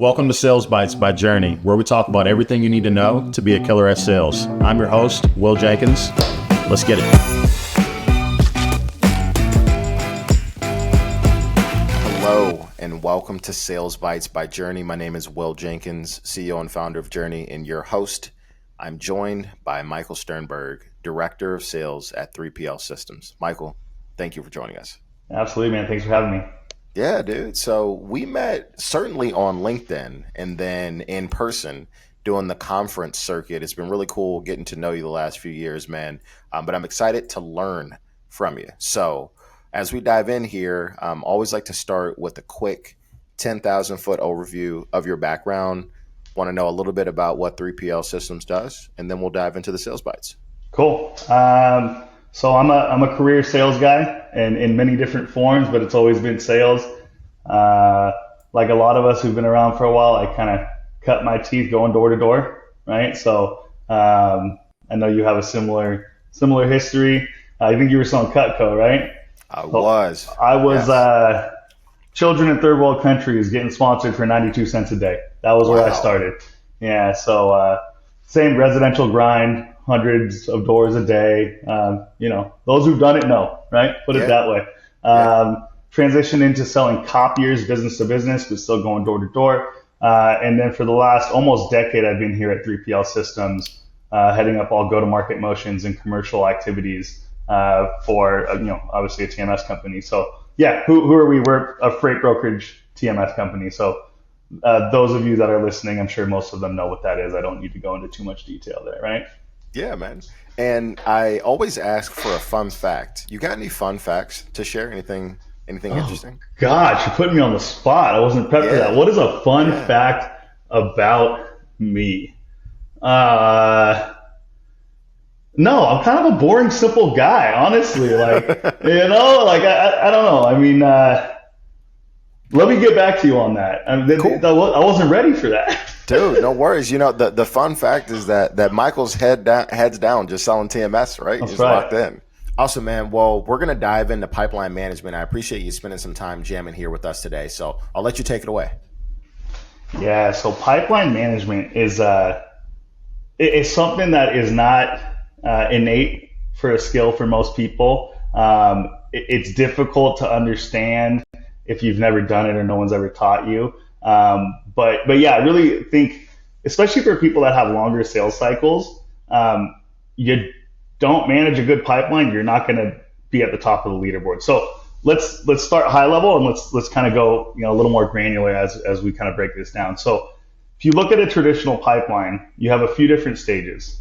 Welcome to Sales Bytes by Journey, where we talk about everything you need to know to be a killer at sales. I'm your host, Will Jenkins. Let's get it. Hello, and welcome to Sales Bytes by Journey. My name is Will Jenkins, CEO and founder of Journey, and your host. I'm joined by Michael Sternberg, Director of Sales at 3PL Systems. Michael, thank you for joining us. Absolutely, man. Thanks for having me. Yeah, dude. So we met certainly on LinkedIn and then in person doing the conference circuit. It's been really cool getting to know you the last few years, man. But I'm excited to learn from you. So as we dive in here, always like to start with a quick 10,000 foot overview of your background. Want to know a little bit about what 3PL Systems does, and then we'll dive into the sales bites. Cool. So I'm a career sales guy, and in many different forms, but it's always been sales. Like a lot of us who've been around for a while, I kind of cut my teeth going door to door, right? So I know you have a similar history. I think you were selling Cutco, right? I was. Yes. Children in third world countries getting sponsored for 92 cents a day. That was where I started. Yeah. So same residential grind. Hundreds of doors a day. Those who've done it know, right? Put it that way. Transitioned into selling copiers, business to business, but still going door to door. And then for the last almost decade, I've been here at 3PL Systems, heading up all go-to-market motions and commercial activities for, obviously a TMS company. So yeah, who are we? We're a freight brokerage TMS company. So those of you that are listening, I'm sure most of them know what that is. I don't need to go into too much detail there, right? Yeah, man. And I always ask for a fun fact. You got any fun facts to share? Anything interesting? Gosh, you're putting me on the spot. I wasn't prepped for that. What is a fun fact about me? No, I'm kind of a boring, simple guy, honestly. I don't know. I mean, let me get back to you on that. Cool. I wasn't ready for that. Dude, no worries. The fun fact is that Michael's heads down just selling TMS, right? That's He's right. Locked in. Awesome, man. Well, we're going to dive into pipeline management. I appreciate you spending some time jamming here with us today. So I'll let you take it away. Yeah, so pipeline management is something that is not innate for a skill for most people. It's difficult to understand if you've never done it or no one's ever taught you. But yeah, I really think, especially for people that have longer sales cycles, you don't manage a good pipeline, you're not going to be at the top of the leaderboard. So let's start high level and let's kind of go a little more granular as we kind of break this down. So if you look at a traditional pipeline, you have a few different stages,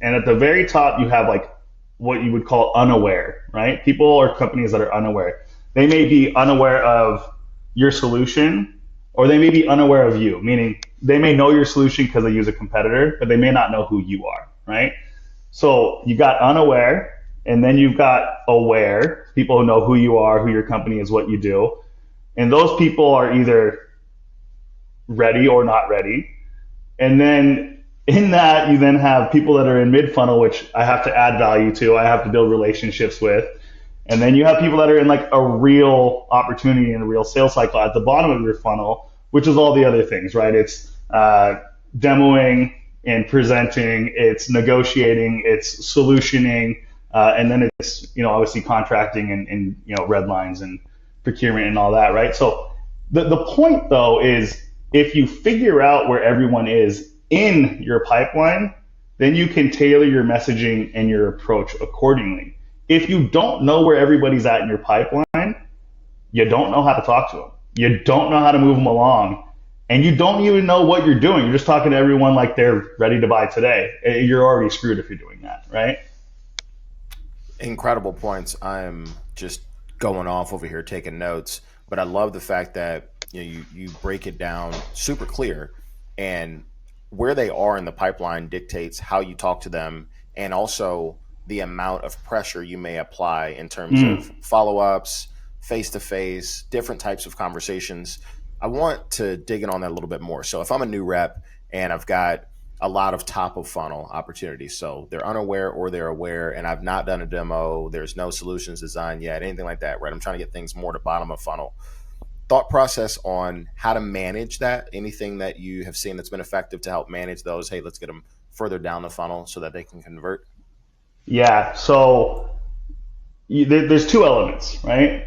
and at the very top you have like what you would call unaware, right? People or companies that are unaware. They may be unaware of your solution, or they may be unaware of you, meaning they may know your solution because they use a competitor, but they may not know who you are, right? So you got unaware, and then you've got aware, people who know who you are, who your company is, what you do. And those people are either ready or not ready. And then in that, you then have people that are in mid-funnel, which I have to add value to, I have to build relationships with. And then you have people that are in like a real opportunity and a real sales cycle at the bottom of your funnel, which is all the other things, right? It's demoing and presenting, it's negotiating, it's solutioning, and then it's obviously contracting and red lines and procurement and all that, right? So the point though is, if you figure out where everyone is in your pipeline, then you can tailor your messaging and your approach accordingly. If you don't know where everybody's at in your pipeline, you don't know how to talk to them. You don't know how to move them along. And you don't even know what you're doing. You're just talking to everyone like they're ready to buy today. You're already screwed if you're doing that, right? Incredible points. I'm just going off over here taking notes, but I love the fact that you break it down super clear, and where they are in the pipeline dictates how you talk to them, and also the amount of pressure you may apply in terms of follow-ups, face-to-face, different types of conversations. I want to dig in on that a little bit more. So if I'm a new rep and I've got a lot of top of funnel opportunities, so they're unaware or they're aware, and I've not done a demo, there's no solutions design yet, anything like that, right? I'm trying to get things more to bottom of funnel. thought process on how to manage that? Anything that you have seen that's been effective to help manage those? Hey, let's get them further down the funnel so that they can convert. Yeah. So there's two elements, right?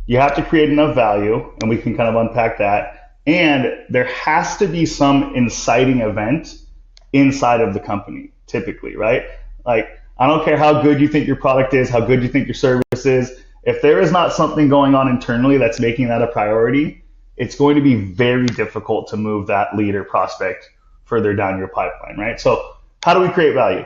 You have to create enough value, and we can kind of unpack that. And there has to be some inciting event inside of the company, typically, right? Like, I don't care how good you think your product is, how good you think your service is. If there is not something going on internally that's making that a priority, it's going to be very difficult to move that lead or prospect further down your pipeline, right? So how do we create value?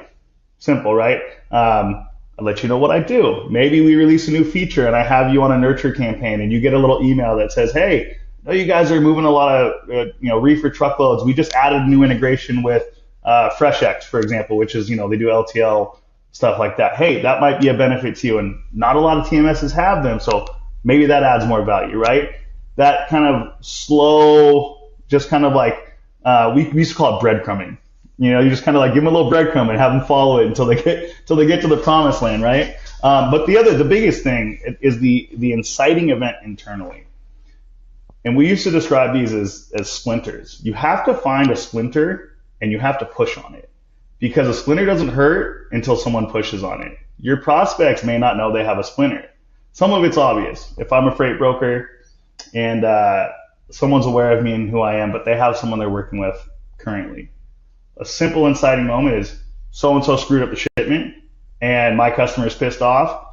Simple, right? I'll let you know what I do. Maybe we release a new feature and I have you on a nurture campaign and you get a little email that says, hey, I know you guys are moving a lot of reefer truckloads. We just added a new integration with FreshX, for example, which is, they do LTL stuff like that. Hey, that might be a benefit to you. And not a lot of TMSs have them. So maybe that adds more value, right? That kind of slow, just kind of like, we used to call it breadcrumbing. You just kind of like give them a little breadcrumb and have them follow it until they get to the promised land, right? But the biggest thing is the inciting event internally. And we used to describe these as splinters. You have to find a splinter and you have to push on it, because a splinter doesn't hurt until someone pushes on it. Your prospects may not know they have a splinter. Some of it's obvious. If I'm a freight broker and someone's aware of me and who I am, but they have someone they're working with currently, a simple inciting moment is so-and-so screwed up the shipment and my customer is pissed off.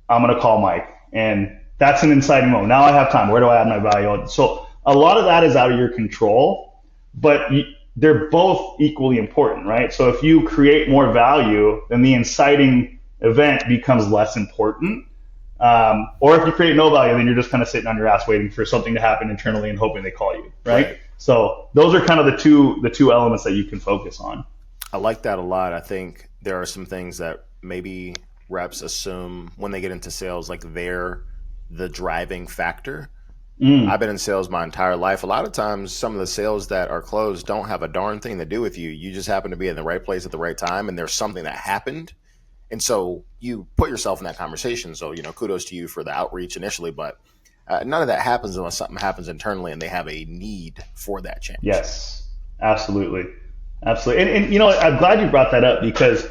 I'm going to call Mike. And that's an inciting moment. Now I have time. Where do I add my value? So a lot of that is out of your control, but they're both equally important, right? So if you create more value, then the inciting event becomes less important. Or if you create no value, then you're just kind of sitting on your ass waiting for something to happen internally and hoping they call you, right? So those are kind of the two elements that you can focus on. I like that a lot. I think there are some things that maybe reps assume when they get into sales, like they're the driving factor. I've been in sales my entire life. A lot of times, some of the sales that are closed don't have a darn thing to do with you. You just happen to be in the right place at the right time, and there's something that happened. And so you put yourself in that conversation. So, kudos to you for the outreach initially, but none of that happens unless something happens internally and they have a need for that change. Yes, absolutely. Absolutely. And I'm glad you brought that up, because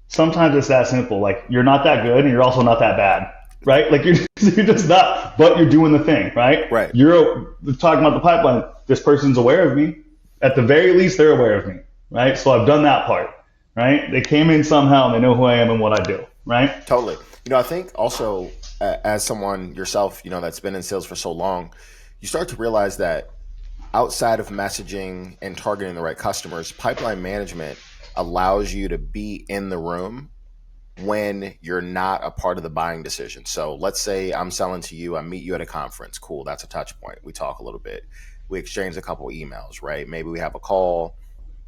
sometimes it's that simple. Like, you're not that good and you're also not that bad, right? Like, you're just not, but you're doing the thing, right? Right. You're talking about the pipeline. This person's aware of me. At the very least, they're aware of me, right? So I've done that part, right? They came in somehow and they know who I am and what I do, right? Totally. I think also as someone yourself, that's been in sales for so long, you start to realize that outside of messaging and targeting the right customers, pipeline management allows you to be in the room when you're not a part of the buying decision. So let's say I'm selling to you, I meet you at a conference. Cool, that's a touch point. We talk a little bit. We exchange a couple emails, right? Maybe we have a call.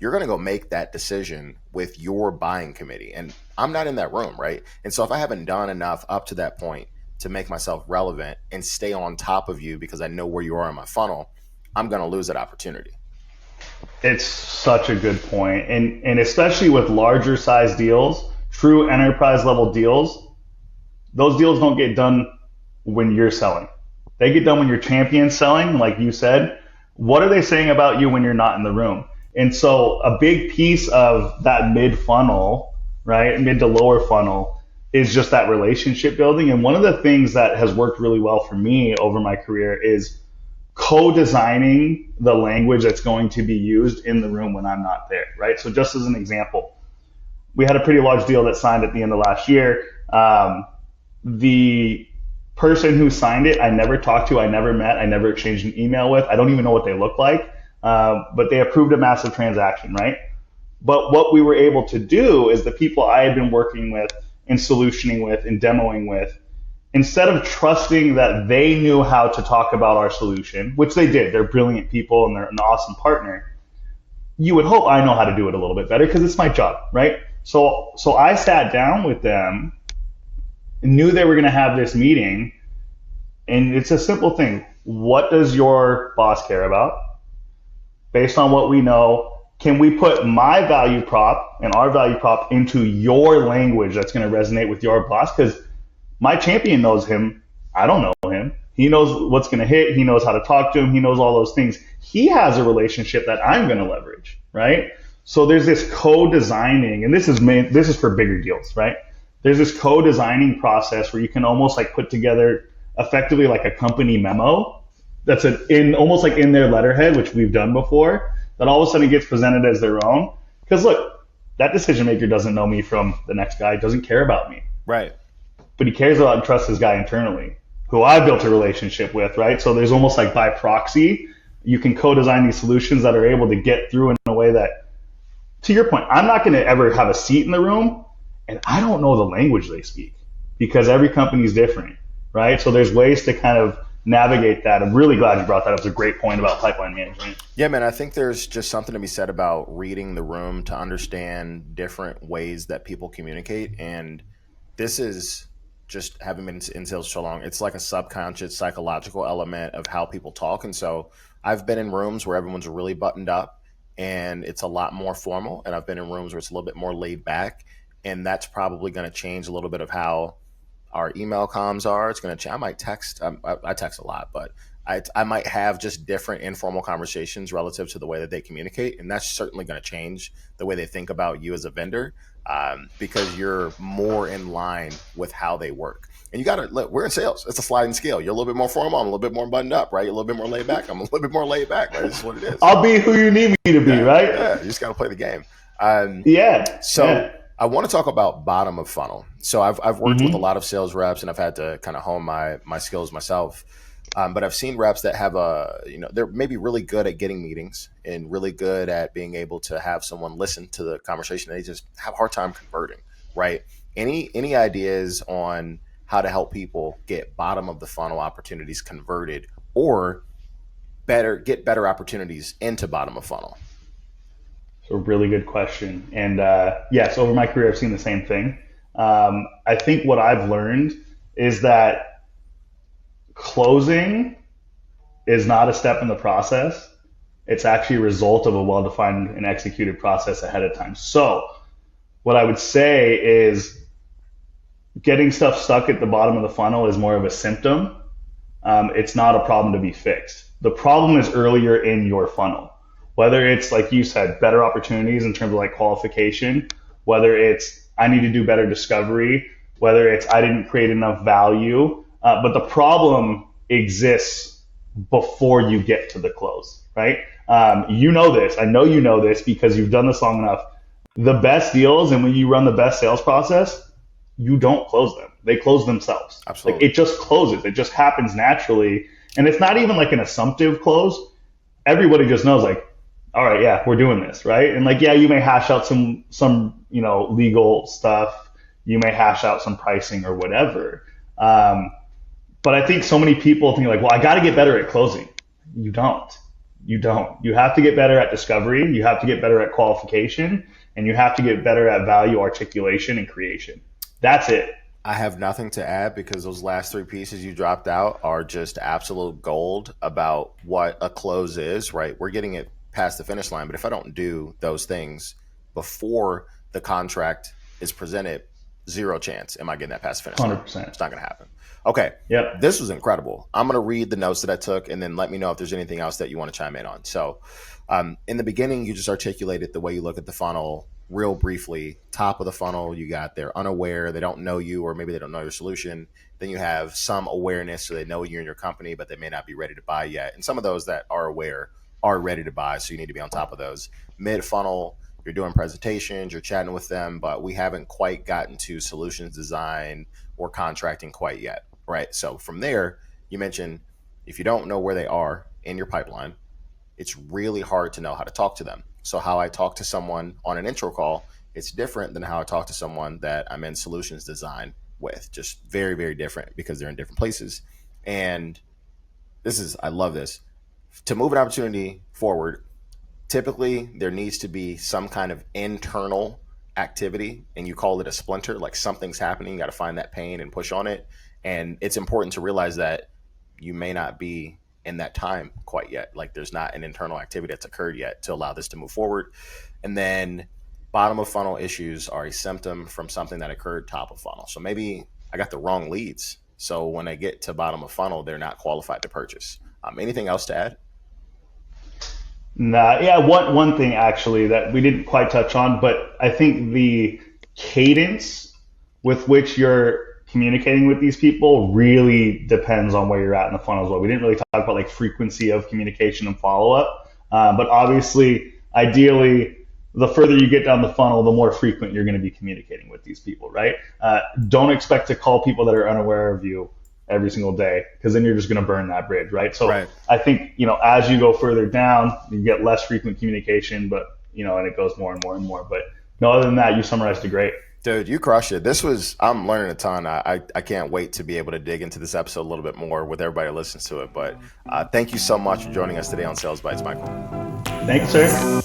You're going to go make that decision with your buying committee. And I'm not in that room, right? And so if I haven't done enough up to that point to make myself relevant and stay on top of you because I know where you are in my funnel, I'm going to lose that opportunity. It's such a good point. And especially with larger size deals, true enterprise level deals, those deals don't get done when you're selling. They get done when your champion's selling, like you said. What are they saying about you when you're not in the room? And so a big piece of that mid funnel, right, mid to lower funnel, is just that relationship building. And one of the things that has worked really well for me over my career is co-designing the language that's going to be used in the room when I'm not there, right? So just as an example, we had a pretty large deal that signed at the end of last year. The person who signed it, I never talked to, I never met, I never exchanged an email with. I don't even know what they look like, but they approved a massive transaction, right? But what we were able to do is the people I had been working with and solutioning with and demoing with, instead of trusting that they knew how to talk about our solution, which they did, they're brilliant people and they're an awesome partner, you would hope I know how to do it a little bit better because it's my job, right? So I sat down with them, knew they were going to have this meeting, and it's a simple thing. What does your boss care about? Based on what we know, can we put my value prop and our value prop into your language that's going to resonate with your boss? Because my champion knows him. I don't know him. He knows what's going to hit. He knows how to talk to him. He knows all those things. He has a relationship that I'm going to leverage, right? So there's this co-designing, and this is for bigger deals, right? There's this co-designing process where you can almost like put together effectively like a company memo that's almost like in their letterhead, which we've done before, that all of a sudden gets presented as their own. Because look, that decision maker doesn't know me from the next guy, doesn't care about me. Right. But he cares about and trusts his guy internally, who I built a relationship with, right? So there's almost like by proxy, you can co-design these solutions that are able to get through in a way that, to your point, I'm not going to ever have a seat in the room, and I don't know the language they speak because every company is different, right? So there's ways to kind of navigate that. I'm really glad you brought that up. It's a great point about pipeline management. Yeah, man, I think there's just something to be said about reading the room to understand different ways that people communicate. And this is just having been in sales so long. It's like a subconscious psychological element of how people talk. And so I've been in rooms where everyone's really buttoned up and it's a lot more formal. And I've been in rooms where it's a little bit more laid back. And that's probably going to change a little bit of how our email comms are. It's going to change. I might text. I text a lot, but I might have just different informal conversations relative to the way that they communicate. And that's certainly going to change the way they think about you as a vendor because you're more in line with how they work. And you got to look, we're in sales. It's a sliding scale. You're a little bit more formal. I'm a little bit more buttoned up, right? You're a little bit more laid back. I'm a little bit more laid back, right? This is what it is. I'll be who you need me to be, right? Yeah, you just got to play the game. So I want to talk about bottom of funnel. So I've worked with a lot of sales reps and I've had to kind of hone my skills myself. But I've seen reps that have they're maybe really good at getting meetings and really good at being able to have someone listen to the conversation. They just have a hard time converting, right? Any ideas on how to help people get bottom of the funnel opportunities converted or get better opportunities into bottom of funnel? A really good question. And yes, over my career, I've seen the same thing. I think what I've learned is that closing is not a step in the process. It's actually a result of a well-defined and executed process ahead of time. So what I would say is getting stuff stuck at the bottom of the funnel is more of a symptom. It's not a problem to be fixed. The problem is earlier in your funnel. Whether it's, like you said, better opportunities in terms of like qualification, whether it's I need to do better discovery, whether it's I didn't create enough value, but the problem exists before you get to the close, right? You know this. I know you know this because you've done this long enough. The best deals and when you run the best sales process, you don't close them. They close themselves. Absolutely. Like it just closes. It just happens naturally. And it's not even like an assumptive close. Everybody just knows like, all right, yeah, we're doing this, right? And like, yeah, you may hash out some legal stuff. You may hash out some pricing or whatever. But I think so many people think like, well, I got to get better at closing. You don't. You have to get better at discovery. You have to get better at qualification, and you have to get better at value articulation and creation. That's it. I have nothing to add because those last three pieces you dropped out are just absolute gold about what a close is, right? We're getting it past the finish line, but if I don't do those things before the contract is presented, zero chance am I getting that past the finish line. 100%. It's not going to happen. Okay. Yep. This was incredible. I'm going to read the notes that I took and then let me know if there's anything else that you want to chime in on. So in the beginning, you just articulated the way you look at the funnel real briefly. Top of the funnel, you got they're unaware, they don't know you, or maybe they don't know your solution. Then you have some awareness, so they know you and your company, but they may not be ready to buy yet. And some of those that are aware are ready to buy, so you need to be on top of those. Mid funnel, you're doing presentations, you're chatting with them, but we haven't quite gotten to solutions design or contracting quite yet, right? So from there, you mentioned if you don't know where they are in your pipeline, it's really hard to know how to talk to them. So how I talk to someone on an intro call, it's different than how I talk to someone that I'm in solutions design with. Just very, very different because they're in different places. And I love this. To move an opportunity forward, typically there needs to be some kind of internal activity, and you call it a splinter, like something's happening. You got to find that pain and push on it. And it's important to realize that you may not be in that time quite yet. Like there's not an internal activity that's occurred yet to allow this to move forward. And then bottom of funnel issues are a symptom from something that occurred top of funnel. So maybe I got the wrong leads. So when they get to bottom of funnel, they're not qualified to purchase. Anything else to add? Nah, yeah, one thing actually that we didn't quite touch on, but I think the cadence with which you're communicating with these people really depends on where you're at in the funnel as well. We didn't really talk about like frequency of communication and follow up, but obviously, ideally, the further you get down the funnel, the more frequent you're going to be communicating with these people, right? Don't expect to call people that are unaware of you every single day, because then you're just going to burn that bridge, right? So Right. I think, as you go further down, you get less frequent communication, but, and it goes more and more and more. But no, other than that, you summarized it great. Dude, you crushed it. I'm learning a ton. I can't wait to be able to dig into this episode a little bit more with everybody who listens to it. But thank you so much for joining us today on Sales Bytes, Michael. Thanks, sir.